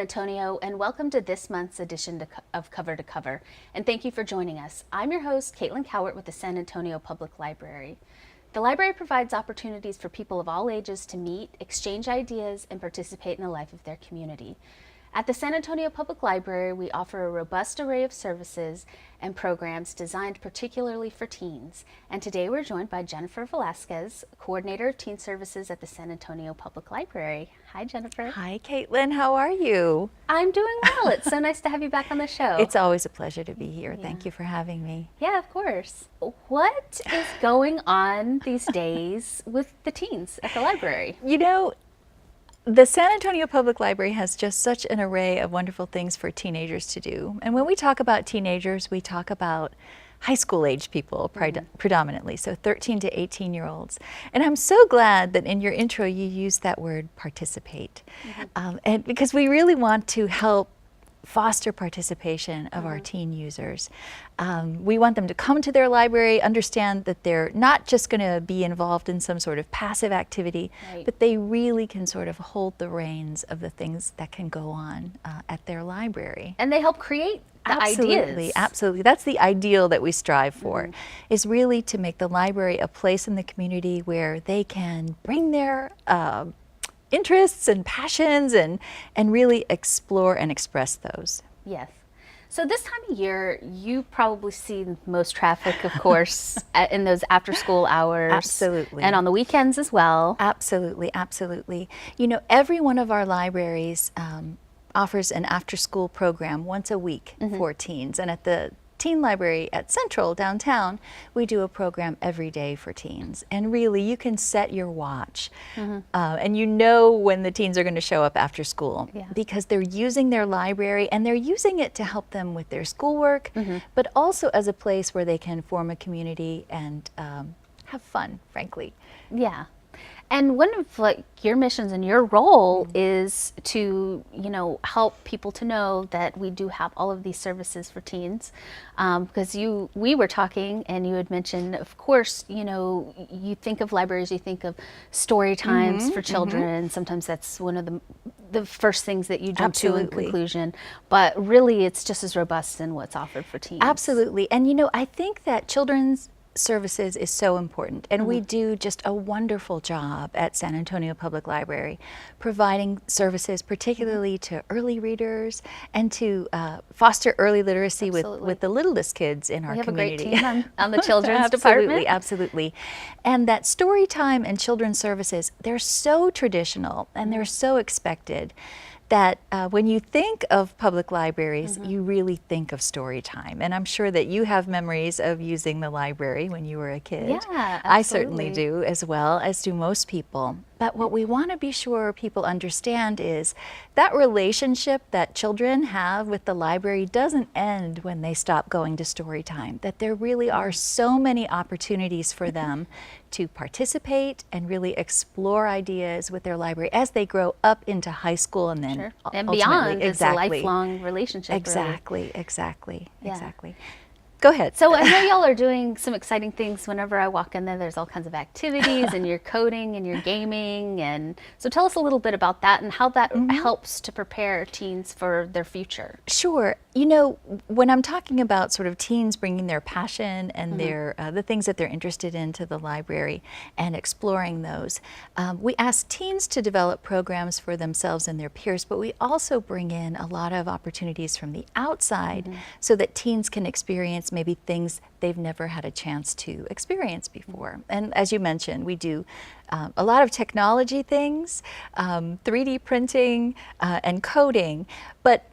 Antonio, and welcome to this month's edition of Cover to Cover. And thank you for joining us. I'm your host, Caitlin Cowart with the San Antonio Public Library. The library provides opportunities for people of all ages to meet, exchange ideas, and participate in the life of their community. At the San Antonio Public Library, we offer a robust array of services and programs designed particularly for teens. And today we're joined by Jennifer Velasquez, Coordinator of Teen Services at the San Antonio Public Library. Hi, Jennifer. Hi, Caitlin. How are you? I'm doing well. It's so nice to have you back on the show. It's always a pleasure to be here. Thank you for having me. Yeah, of course. What is going on these days with the teens at the library? You know, the San Antonio Public Library has just such an array of wonderful things for teenagers to do. And when we talk about teenagers, we talk about high school age people predominantly, so 13 to 18-year-olds. And I'm so glad that in your intro you used that word participate. And because we really want to help foster participation of our teen users. We want them to come to their library, understand that they're not just going to be involved in some sort of passive activity, but they really can sort of hold the reins of the things that can go on at their library. And they help create the ideas. Absolutely. That's the ideal that we strive for, is really to make the library a place in the community where they can bring their interests and passions and really explore and express those. Yes. So this time of year, you probably see most traffic, of course, in those after-school hours. Absolutely. And on the weekends as well. Absolutely, absolutely. You know, every one of our libraries offers an after-school program once a week for teens. And at the Teen Library at Central downtown, we do a program every day for teens. And really, you can set your watch and you know when the teens are going to show up after school because they're using their library and they're using it to help them with their schoolwork, but also as a place where they can form a community and have fun, frankly. Yeah. And one of your missions and your role is to, help people to know that we do have all of these services for teens. Because we were talking and you had mentioned, of course, you think of libraries, you think of story times for children. Sometimes that's one of the first things that you jump to in conclusion. But really, it's just as robust in what's offered for teens. Absolutely. And, I think that children's services is so important, and we do just a wonderful job at San Antonio Public Library providing services particularly to early readers and to foster early literacy with the littlest kids in our community. We have a great team on the children's department. Absolutely. And that story time and children's services, they're so traditional and they're so expected that when you think of public libraries, you really think of story time. And I'm sure that you have memories of using the library when you were a kid. Yeah, absolutely. I certainly do, as well, as do most people. But what we want to be sure people understand is that relationship that children have with the library doesn't end when they stop going to story time, that there really are so many opportunities for them to participate and really explore ideas with their library as they grow up into high school and then and beyond. It's a lifelong relationship. Exactly. Go ahead. So I know y'all are doing some exciting things. Whenever I walk in there, there's all kinds of activities and you're coding and you're gaming. And so tell us a little bit about that and how that helps to prepare teens for their future. Sure. When I'm talking about sort of teens bringing their passion and their the things that they're interested in to the library and exploring those, we ask teens to develop programs for themselves and their peers, but we also bring in a lot of opportunities from the outside so that teens can experience maybe things they've never had a chance to experience before. And as you mentioned, we do a lot of technology things, 3D printing and coding, but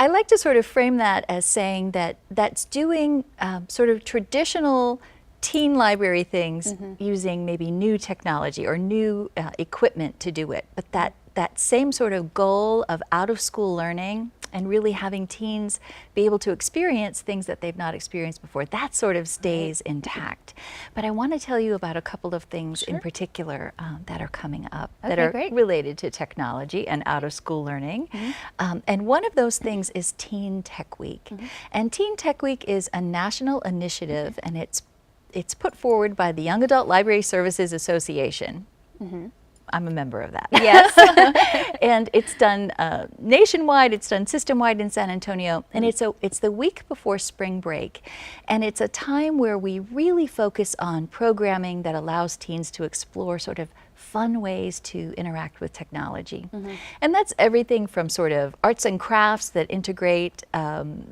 I like to sort of frame that as saying that that's doing sort of traditional teen library things using maybe new technology or new equipment to do it, but that same sort of goal of out-of-school learning and really having teens be able to experience things that they've not experienced before, that sort of stays intact. But I want to tell you about a couple of things in particular that are coming up that are related to technology and out-of-school learning. And one of those things is Teen Tech Week. And Teen Tech Week is a national initiative, and it's put forward by the Young Adult Library Services Association. I'm a member of that. Yes. And it's done nationwide, it's done system-wide in San Antonio, and it's the week before spring break. And it's a time where we really focus on programming that allows teens to explore sort of fun ways to interact with technology. And that's everything from sort of arts and crafts that integrate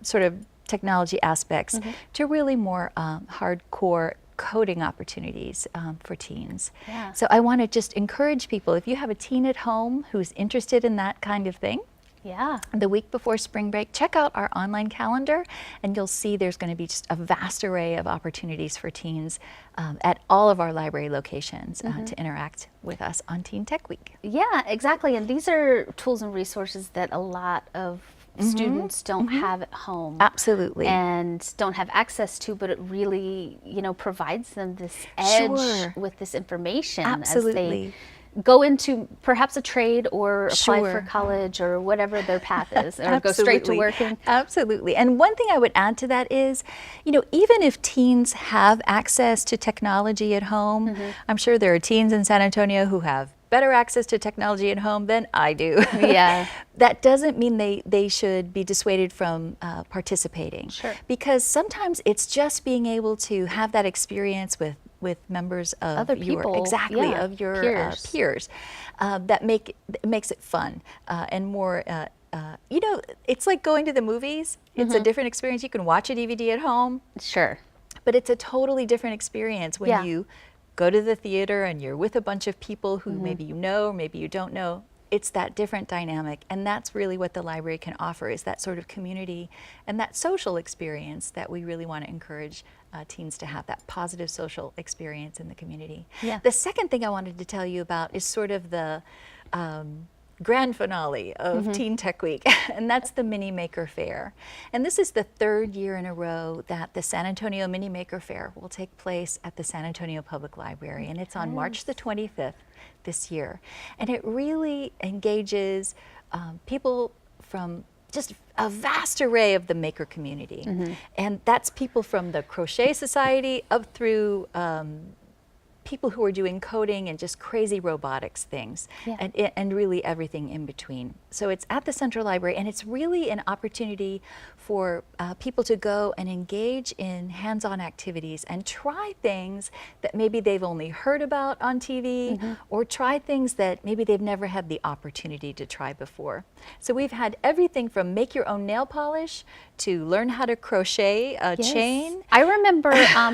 sort of technology aspects to really more hardcore coding opportunities for teens. Yeah. So I want to just encourage people, if you have a teen at home who's interested in that kind of thing, Yeah. the week before spring break, check out our online calendar and you'll see there's going to be just a vast array of opportunities for teens at all of our library locations to interact with us on Teen Tech Week. Yeah, exactly. And these are tools and resources that a lot of students don't have at home. Absolutely. And don't have access to, but it really, provides them this edge Sure. with this information Absolutely. as they go into perhaps a trade or apply for Sure. college or whatever their path is, or go straight to Absolutely. working. Absolutely. And one thing I would add to that is, even if teens have access to technology at home, I'm sure there are teens in San Antonio who have better access to technology at home than I do. Yeah. That doesn't mean they should be dissuaded from participating. Sure. Because sometimes it's just being able to have that experience with members of Other your people, exactly yeah, of your peers. peers that makes it fun and more. It's like going to the movies. It's a different experience. You can watch a DVD at home, Sure. but it's a totally different experience when Yeah. you go to the theater and you're with a bunch of people who maybe you know or maybe you don't know. It's that different dynamic, and that's really what the library can offer, is that sort of community and that social experience that we really want to encourage teens to have, that positive social experience in the community. Yeah. The second thing I wanted to tell you about is sort of the grand finale of Teen Tech Week, and that's the Mini Maker Fair. And this is the third year in a row that the San Antonio Mini Maker Fair will take place at the San Antonio Public Library, and it's on March the 25th this year. And it really engages people from just a vast array of the maker community. And that's people from the Crochet Society up through people who are doing coding and just crazy robotics things, Yeah. and really everything in between. So it's at the Central Library, and it's really an opportunity for people to go and engage in hands-on activities and try things that maybe they've only heard about on TV, or try things that maybe they've never had the opportunity to try before. So we've had everything from make your own nail polish to learn how to crochet a Yes. chain. I remember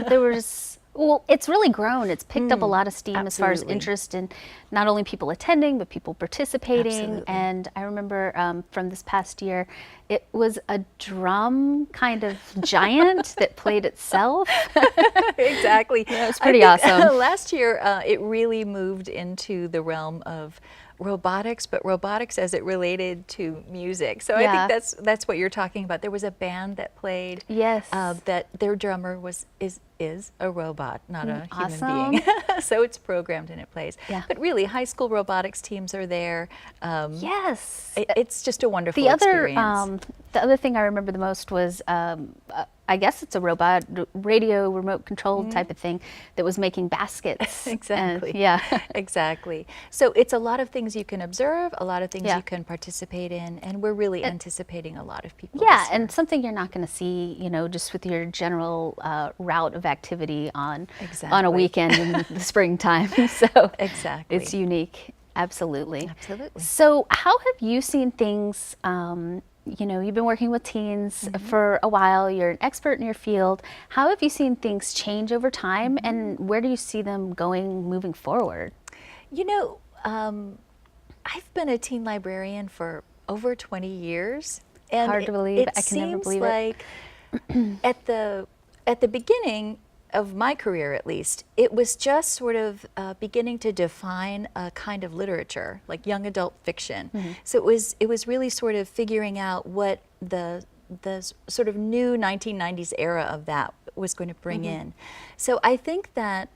there was, well, it's really grown. It's picked up a lot of steam as far as Absolutely. interest in not only people attending, but people participating. Absolutely. And I remember from this past year, it was a drum kind of giant that played itself. Exactly. Yeah, it was pretty awesome. Last year, it really moved into the realm of robotics, but robotics as it related to music. So I Yeah. think that's what you're talking about. There was a band that played. Yes. That their drummer is a robot, not a Awesome. human being. So it's programmed and it plays. Yeah. But really, high school robotics teams are there. Yes. It's just a wonderful The other, experience. the other thing I remember the most was, I guess it's a robot, radio remote controlled type of thing that was making baskets. Exactly. And, yeah. Exactly. So it's a lot of things you can observe, a lot of things Yeah. you can participate in, and we're really anticipating a lot of people. Yeah, this year. and something you're not going to see, just with your general route of activity on a Exactly. weekend in the springtime. So Exactly. it's unique. Absolutely. Absolutely. So how have you seen things? You've been working with teens for a while. You're an expert in your field. How have you seen things change over time, and where do you see them going moving forward? I've been a teen librarian for over 20 years. And Hard to believe. I can never believe it. At the beginning of my career, at least, it was just sort of beginning to define a kind of literature, like young adult fiction. So it was really sort of figuring out what the sort of new 1990s era of that was going to bring in. So I think that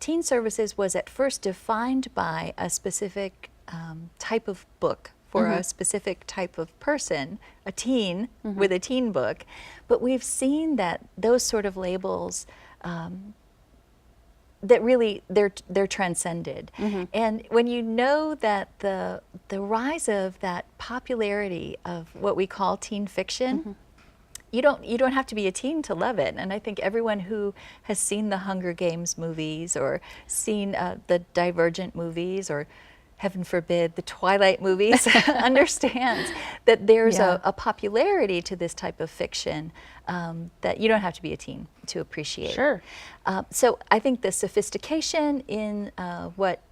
teen services was at first defined by a specific type of book for a specific type of person, a teen with a teen book. But we've seen that those sort of labels that really they're transcended. And when you know that the rise of that popularity of what we call teen fiction, you don't have to be a teen to love it. And I think everyone who has seen the Hunger Games movies or seen the Divergent movies or heaven forbid, the Twilight movies, understands that there's a popularity to this type of fiction that you don't have to be a teen to appreciate. Sure. So I think the sophistication in what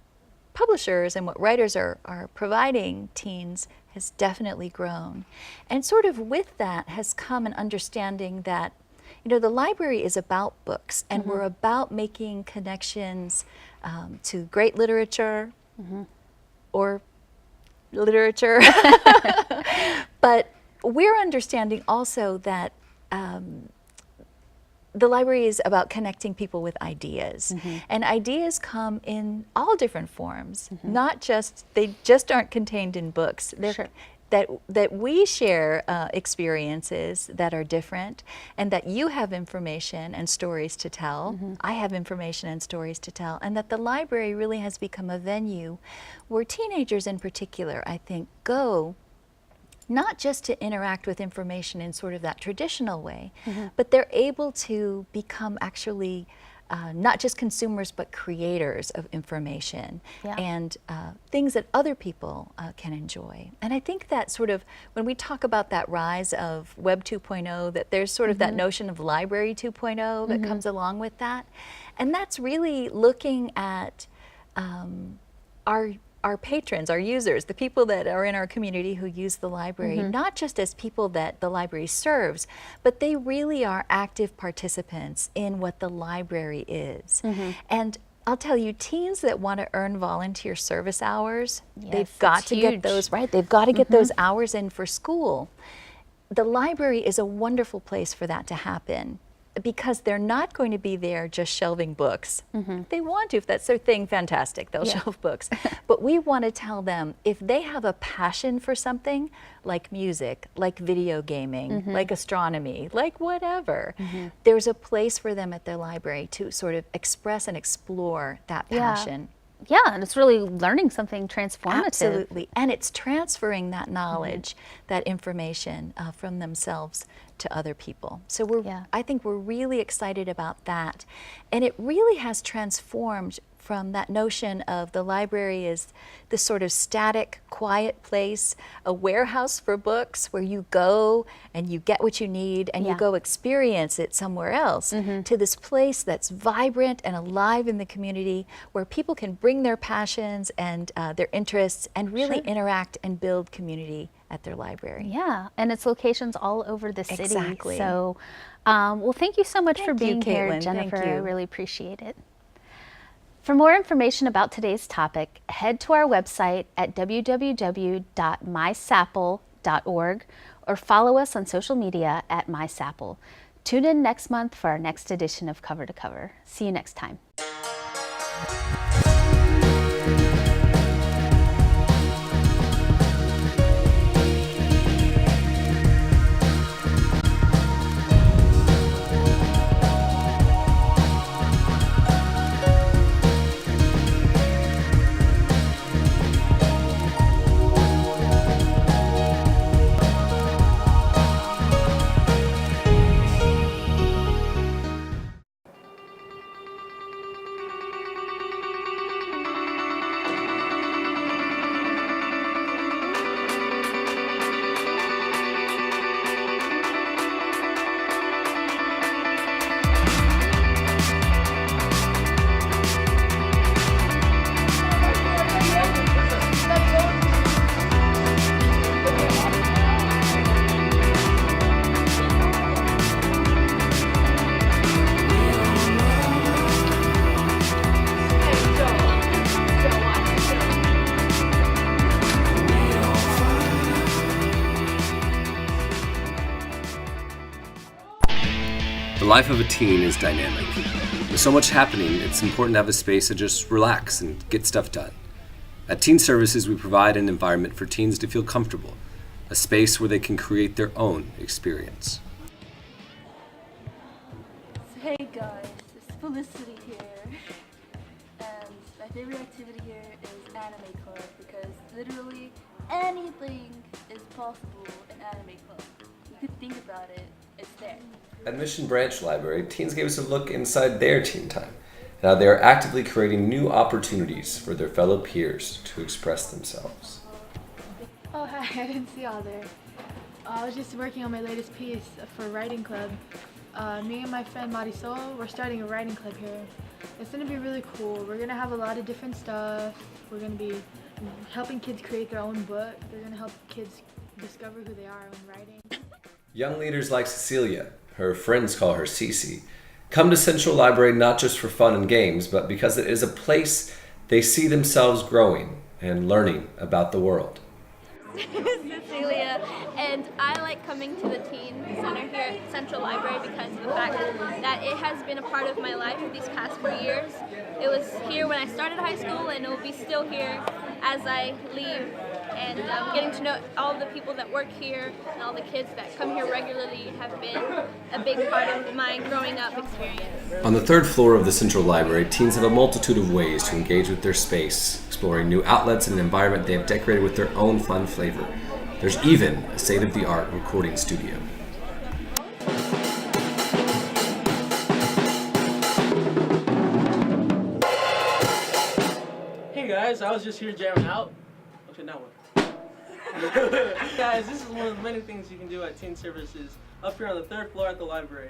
publishers and what writers are providing teens has definitely grown. And sort of with that has come an understanding that, you know, the library is about books, and we're about making connections to great literature, or literature. But we're understanding also that the library is about connecting people with ideas. And ideas come in all different forms, not just, they just aren't contained in books. They're, that we share experiences that are different, and that you have information and stories to tell. I have information and stories to tell, and that the library really has become a venue where teenagers in particular, I think, go not just to interact with information in sort of that traditional way, but they're able to become actually not just consumers, but creators of information and things that other people can enjoy. And I think that sort of, when we talk about that rise of Web 2.0, that there's sort of that notion of Library 2.0 that comes along with that. And that's really looking at our patrons, our users, the people that are in our community who use the library, not just as people that the library serves, but they really are active participants in what the library is. And I'll tell you, teens that want to earn volunteer service hours, they've got to get those, right? They've got to get those hours in for school. The library is a wonderful place for that to happen, because they're not going to be there just shelving books. If they want to, if that's their thing, fantastic, they'll shelve books. But we want to tell them, if they have a passion for something, like music, like video gaming, like astronomy, like whatever, there's a place for them at their library to sort of express and explore that passion. Yeah, and it's really learning something transformative. Absolutely, and it's transferring that knowledge, that information from themselves to other people. So I think we're really excited about that. And it really has transformed from that notion of the library as this sort of static, quiet place, a warehouse for books where you go and you get what you need and you go experience it somewhere else, to this place that's vibrant and alive in the community, where people can bring their passions and their interests and really interact and build community at their library. Yeah, and its locations all over the city. Exactly. So, well, thank you so much for being here, Caitlin. Jennifer. Thank you. I really appreciate it. For more information about today's topic, head to our website at www.mysapple.org or follow us on social media at MySapple. Tune in next month for our next edition of Cover to Cover. See you next time. The life of a teen is dynamic. With so much happening, it's important to have a space to just relax and get stuff done. At Teen Services, we provide an environment for teens to feel comfortable, a space where they can create their own experience. Hey guys, it's Felicity here. favorite activity here is Anime Club because literally anything is possible in Anime Club. You could think about it, it's there. At Mission Branch Library, teens gave us a look inside their teen time. Now they are actively creating new opportunities for their fellow peers to express themselves. Oh, hi, I didn't see y'all there. I was just working on my latest piece for Writing Club. Me and my friend Marisol, we're starting a writing club here. It's going to be really cool. We're going to have a lot of different stuff. We're going to be helping kids create their own book. They're going to help kids discover who they are when writing. Young leaders like Cecilia, her friends call her Cece, come to Central Library not just for fun and games, but because it is a place they see themselves growing and learning about the world. Cecilia, and I like coming to the Teen Center here at Central Library because of the fact that it has been a part of my life these past 4 years. It was here when I started high school, and it will be still here as I leave. And getting to know all the people that work here and all the kids that come here regularly have been a big part of my growing up experience. On the third floor of the Central Library, teens have a multitude of ways to engage with their space, exploring new outlets and an environment they have decorated with their own fun flavor. There's even a state-of-the-art recording studio. Hey guys, I was just here jamming out. Okay, now what? Guys, this is one of the many things you can do at Teen Services up here on the third floor at the library.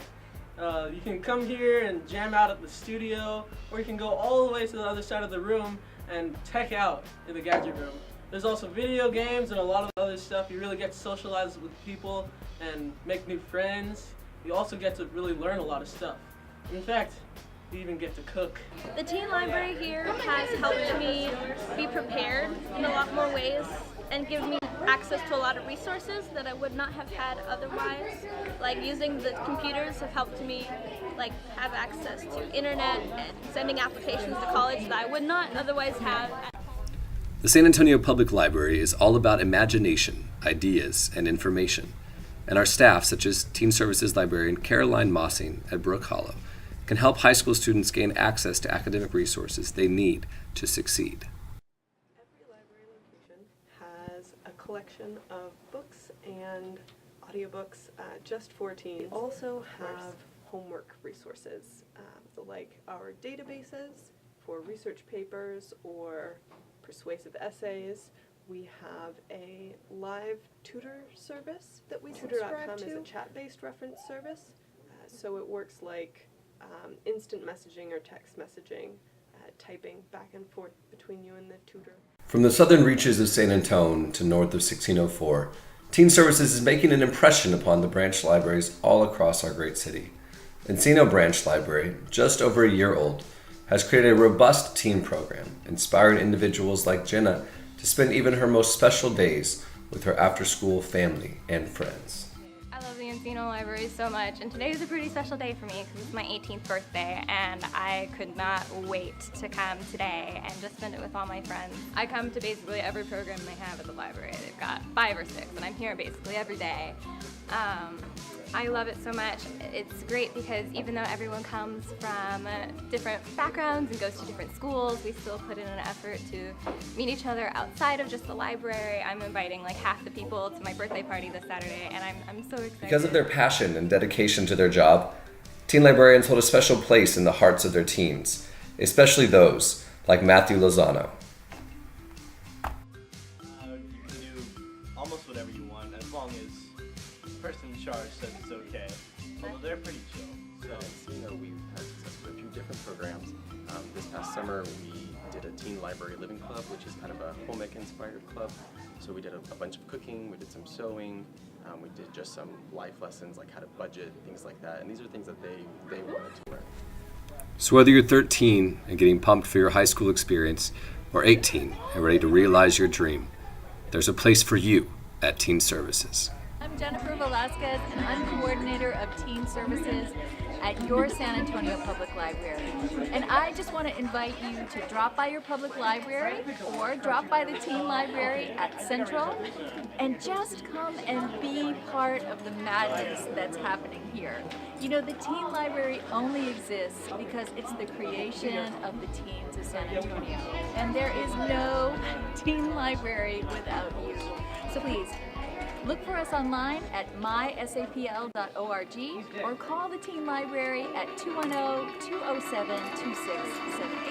You can come here and jam out at the studio, or you can go all the way to the other side of the room and tech out in the gadget room. There's also video games and a lot of other stuff. You really get to socialize with people and make new friends. You also get to really learn a lot of stuff. In fact, you even get to cook. The Teen Library here has helped me be prepared in a lot more ways and give me access to a lot of resources that I would not have had otherwise. Like using the computers have helped me have access to internet and sending applications to college that I would not otherwise have. The San Antonio Public Library is all about imagination, ideas, and information. And our staff, such as Teen Services librarian Caroline Mossing at Brook Hollow, can help high school students gain access to academic resources they need to succeed. Every library location has a collection of books and audiobooks just for teens. We also have homework resources, like our databases for research papers or persuasive essays. We have a live tutor service that we subscribe to. Tutor.com is a chat-based reference service, so it works like instant messaging or text messaging, typing back and forth between you and the tutor. From the southern reaches of San Antonio to north of 1604, Teen Services is making an impression upon the branch libraries all across our great city. Encino Branch Library, just over a year old, has created a robust teen program, inspiring individuals like Jenna to spend even her most special days with her after-school family and friends. I love the Encino Library so much, and today is a pretty special day for me because it's my 18th birthday, and I could not wait to come today and just spend it with all my friends. I come to basically every program they have at the library. They've got 5 or 6, and I'm here basically every day. I love it so much. It's great because even though everyone comes from different backgrounds and goes to different schools, we still put in an effort to meet each other outside of just the library. I'm inviting half the people to my birthday party this Saturday, and I'm so excited. Because of their passion and dedication to their job, teen librarians hold a special place in the hearts of their teens, especially those like Matthew Lozano. You can do almost whatever you want as long as the person in charge says it's okay. Although they're pretty chill. So, we've had success with a few different programs. This past summer, we did a teen library living club, which is kind of a home ec inspired club. So we did a bunch of cooking, we did some sewing, we did just some life lessons like how to budget, things like that. And these are things that they wanted to learn. So whether you're 13 and getting pumped for your high school experience, or 18 and ready to realize your dream, there's a place for you at Teen Services. I'm Jennifer Velasquez, and I'm coordinator of teen services at your San Antonio Public Library. And I just want to invite you to drop by your public library or drop by the teen library at Central and just come and be part of the madness that's happening here. You know, the teen library only exists because it's the creation of the teens of San Antonio. And there is no teen library without you. So please, look for us online at mysapl.org or call the Teen Library at 210-207-2678.